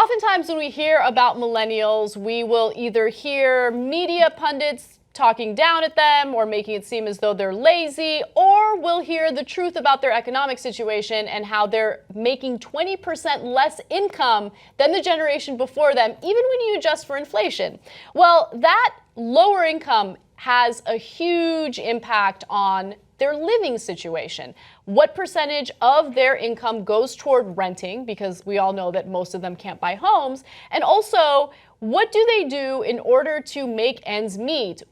Oftentimes when we hear about millennials, we will either hear media pundits talking down at them or making it seem as though they're lazy, or we'll hear the truth about their economic situation and how they're making 20% less income than the generation before them, even when you adjust for inflation. Well, that lower income has a huge impact on their living situation. What percentage of their income goes toward renting, because we all know that most of them can't buy homes, and also what do they do in order to make ends meet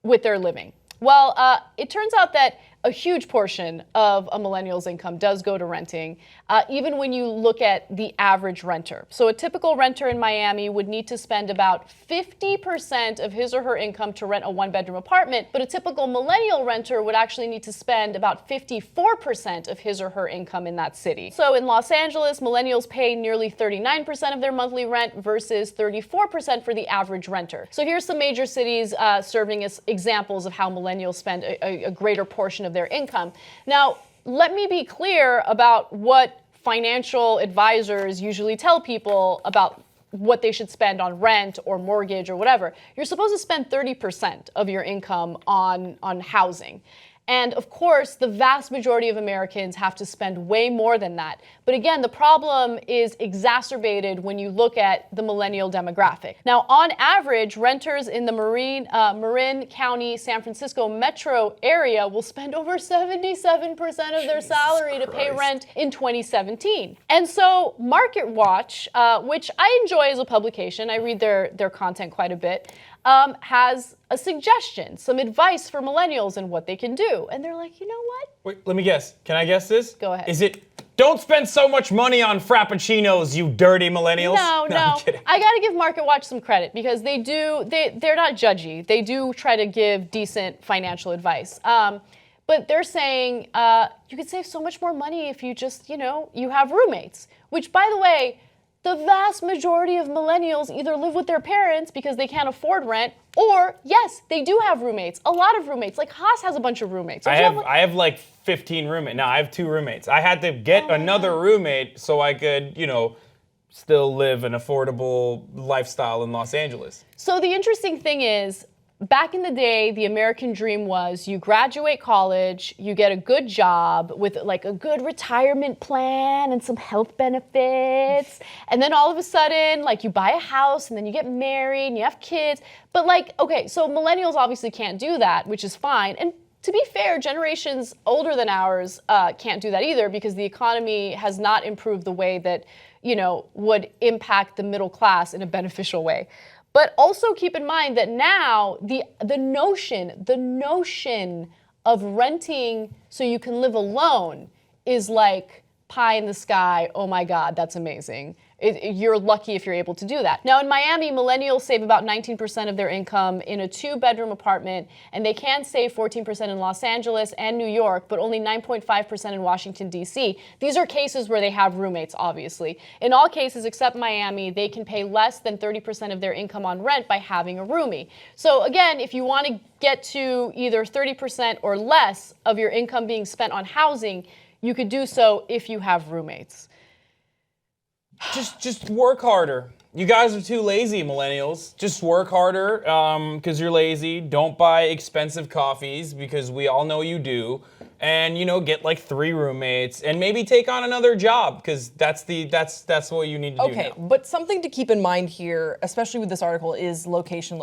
with their living? Well, it turns out that a huge portion of a millennial's income does go to renting, even when you look at the average renter. So a typical renter in Miami would need to spend about 50% of his or her income to rent a one-bedroom apartment, but a typical millennial renter would actually need to spend about 54% of his or her income in that city. So in Los Angeles, millennials pay nearly 39% of their monthly rent versus 34% for the average renter. So here's some major cities serving as examples of how millennials spend a greater portion of their income. Now, let me be clear about what financial advisors usually tell people about what they should spend on rent or mortgage or whatever. You're supposed to spend 30% of your income on housing. And of course, the vast majority of Americans have to spend way more than that. But again, the problem is exacerbated when you look at the millennial demographic. Now, on average, renters in the Marin County, San Francisco metro area will spend over 77% of their salary to pay rent in 2017. And so Market Watch, which I enjoy as a publication, I read their content quite a bit, has a suggestion, some advice for millennials and what they can do. And they're like, you know what? Wait, let me guess. Can I guess this? Go ahead. Is it, don't spend so much money on Frappuccinos, you dirty millennials? No. I'm kidding. I gotta give Market Watch some credit because they're not judgy. They do try to give decent financial advice. But they're saying you could save so much more money if you just, you have roommates, which, by the way, the vast majority of millennials either live with their parents because they can't afford rent, or yes, they do have roommates. A lot of roommates. Like Haas has a bunch of roommates. I have like 15 roommates. No, I have 2 roommates. I had to get another roommate so I could, still live an affordable lifestyle in Los Angeles. So the interesting thing is, back in the day, the American dream was you graduate college, you get a good job with like a good retirement plan and some health benefits, and then all of a sudden, like you buy a house and then you get married and you have kids. But okay, so millennials obviously can't do that, which is fine. And to be fair, generations older than ours can't do that either because the economy has not improved the way that, would impact the middle class in a beneficial way. But also keep in mind that now the notion of renting so you can live alone is like pie in the sky. Oh my God, that's amazing. You're lucky if you're able to do that. Now in Miami, millennials save about 19% of their income in a 2-bedroom apartment, and they can save 14% in Los Angeles and New York, but only 9.5% in Washington, D.C. These are cases where they have roommates, obviously. In all cases except Miami, they can pay less than 30% of their income on rent by having a roomie. So again, if you want to get to either 30% or less of your income being spent on housing, you could do so if you have roommates. Just work harder. You guys are too lazy, millennials. Just work harder because you're lazy. Don't buy expensive coffees because we all know you do. And get like 3 roommates and maybe take on another job because that's what you need to do now. Okay, but something to keep in mind here, especially with this article, is location.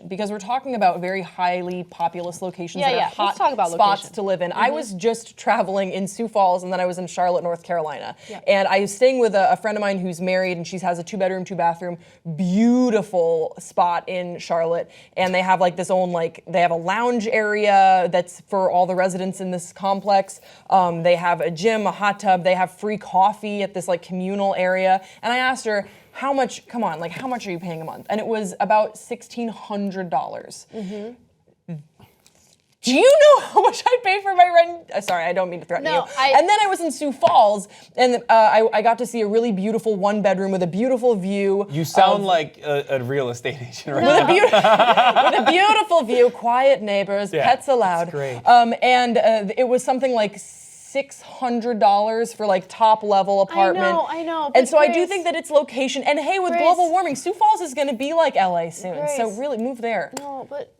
Because we're talking about very highly populous locations that are hot spots to live in. Mm-hmm. I was just traveling in Sioux Falls and then I was in Charlotte, North Carolina. Yeah. And I was staying with a friend of mine who's married and she has a 2-bedroom, 2-bathroom, beautiful spot in Charlotte. And they have like this own, they have a lounge area that's for all the residents in this complex. They have a gym, a hot tub. They have free coffee at this communal area. And I asked her, how much are you paying a month? And it was about $1,600. Mm-hmm. Do you know how much I pay for my rent? Sorry, I don't mean to threaten you. And then I was in Sioux Falls, and I got to see a really beautiful 1-bedroom with a beautiful view. You sound like a real estate agent right now. With a beautiful view, quiet neighbors, pets allowed. That's great. And it was something like $600 for like top level apartment. I know. And so Grace, I do think that it's location. And hey, with global warming, Sioux Falls is going to be like LA soon. Grace, so really move there. No, but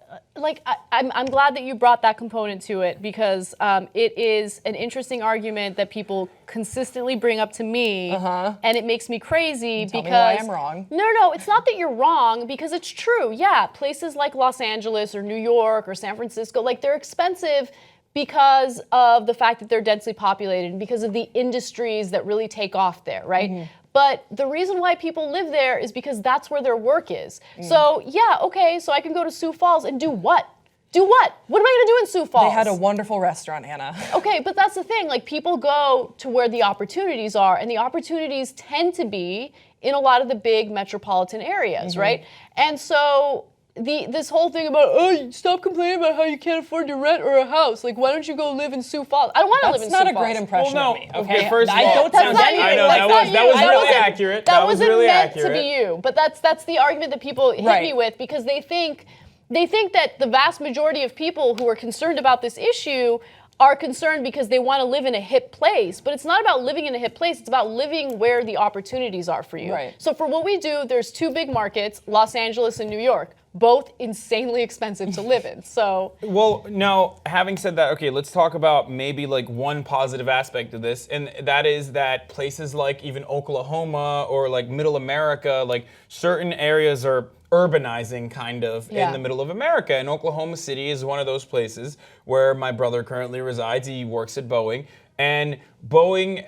I'm glad that you brought that component to it, because it is an interesting argument that people consistently bring up to me, and it makes me crazy Tell because me why I'm wrong. No, it's not that you're wrong, because it's true. Yeah, places like Los Angeles or New York or San Francisco, like, they're expensive because of the fact that they're densely populated and because of the industries that really take off there, right? But the reason why people live there is because that's where their work is. So yeah, okay, so I can go to Sioux Falls and do what? Do what? What am I gonna do in Sioux Falls? They had a wonderful restaurant, Hannah. Okay, but that's the thing. Like, people go to where the opportunities are, and the opportunities tend to be in a lot of the big metropolitan areas, right? And so this whole thing about, oh, stop complaining about how you can't afford to rent or a house. Like, why don't you go live in Sioux Falls? I don't want to live in Sioux Falls. That's not a great impression of me, okay? First of all, I don't sound I know, that was really accurate. That wasn't really meant accurate. to be you. But that's the argument that people hit me with, because they think that the vast majority of people who are concerned about this issue are concerned because they want to live in a hip place. But it's not about living in a hip place, it's about living where the opportunities are for you. Right. So for what we do, there's two big markets, Los Angeles and New York, both insanely expensive to live in. So well, now, having said that, okay, let's talk about maybe like one positive aspect of this, and that is that places like even Oklahoma or like Middle America, like certain areas are urbanizing kind of in the middle of America. And Oklahoma City is one of those places where my brother currently resides. He works at Boeing. And Boeing,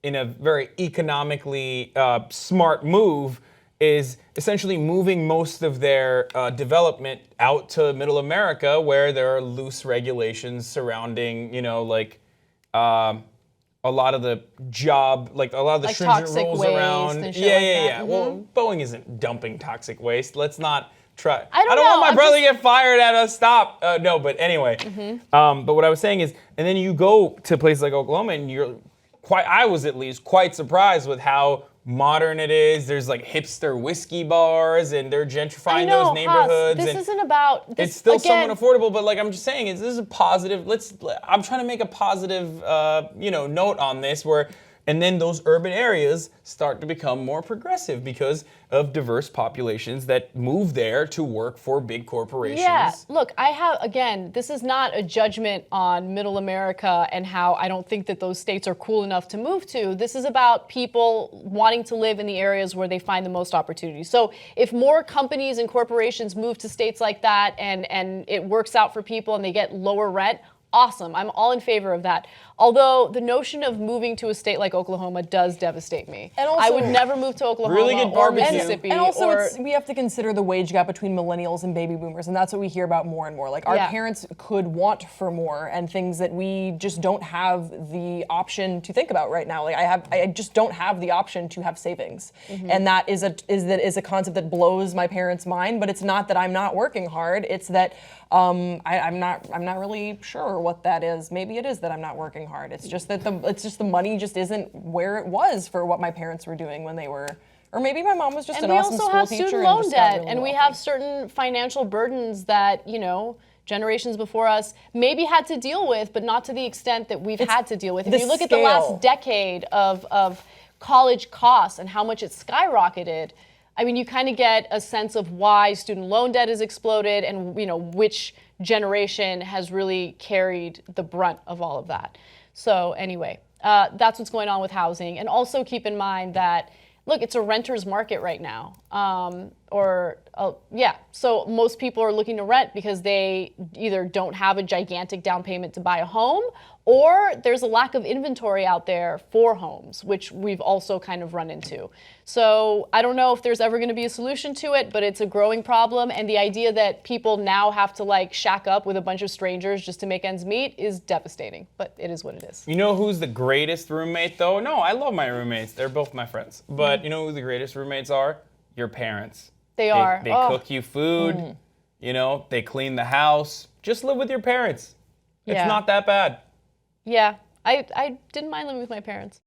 in a very economically smart move, is essentially moving most of their development out to Middle America, where there are loose regulations surrounding, a lot of the stringent rules around. Well, Boeing isn't dumping toxic waste. Let's not try. I don't want my brother to get fired at us. Stop. No, but anyway. But what I was saying is, and then you go to places like Oklahoma, and I was at least quite surprised with how modern it is. There's like hipster whiskey bars, and they're gentrifying those neighborhoods. This isn't about. It's still somewhat affordable, but like I'm just saying, this is a positive. I'm trying to make a positive, note on this and then those urban areas start to become more progressive because of diverse populations that move there to work for big corporations. Yeah, look, this is not a judgment on Middle America and how I don't think that those states are cool enough to move to. This is about people wanting to live in the areas where they find the most opportunity. So if more companies and corporations move to states like that and it works out for people and they get lower rent, awesome. I'm all in favor of that. Although the notion of moving to a state like Oklahoma does devastate me. And also, I would never move to Oklahoma really good barbecue. or Mississippi. And also, we have to consider the wage gap between millennials and baby boomers, and that's what we hear about more and more. Like, our parents could want for more, and things that we just don't have the option to think about right now. Like, I just don't have the option to have savings, and that is a concept that blows my parents' mind. But it's not that I'm not working hard; it's that I'm not really sure what that is. Maybe it is that I'm not working hard. It's just that the money just isn't where it was for what my parents were doing when they were, or maybe my mom was just an awesome school teacher. And we also have student loan debt, and we have certain financial burdens that, generations before us maybe had to deal with, but not to the extent that we've had to deal with. If you look at the last decade of college costs and how much it skyrocketed, I mean, you kind of get a sense of why student loan debt has exploded and, which generation has really carried the brunt of all of that. So anyway, that's what's going on with housing. And also keep in mind that, look, it's a renter's market right now. So most people are looking to rent because they either don't have a gigantic down payment to buy a home, or there's a lack of inventory out there for homes, which we've also kind of run into. So I don't know if there's ever going to be a solution to it, but it's a growing problem. And the idea that people now have to shack up with a bunch of strangers just to make ends meet is devastating, but it is what it is. You know who's the greatest roommate though? No, I love my roommates. They're both my friends. But you know who the greatest roommates are? Your parents. They are. They cook you food, they clean the house. Just live with your parents. It's not that bad. Yeah, I didn't mind living with my parents.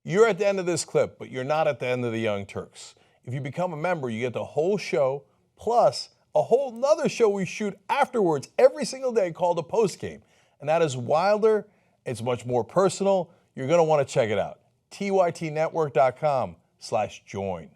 You're at the end of this clip, but you're not at the end of the Young Turks. If you become a member, you get the whole show, plus a whole nother show we shoot afterwards every single day called a post game. And that is wilder It's much more personal. You're going to want to check it out. tytnetwork.com/join.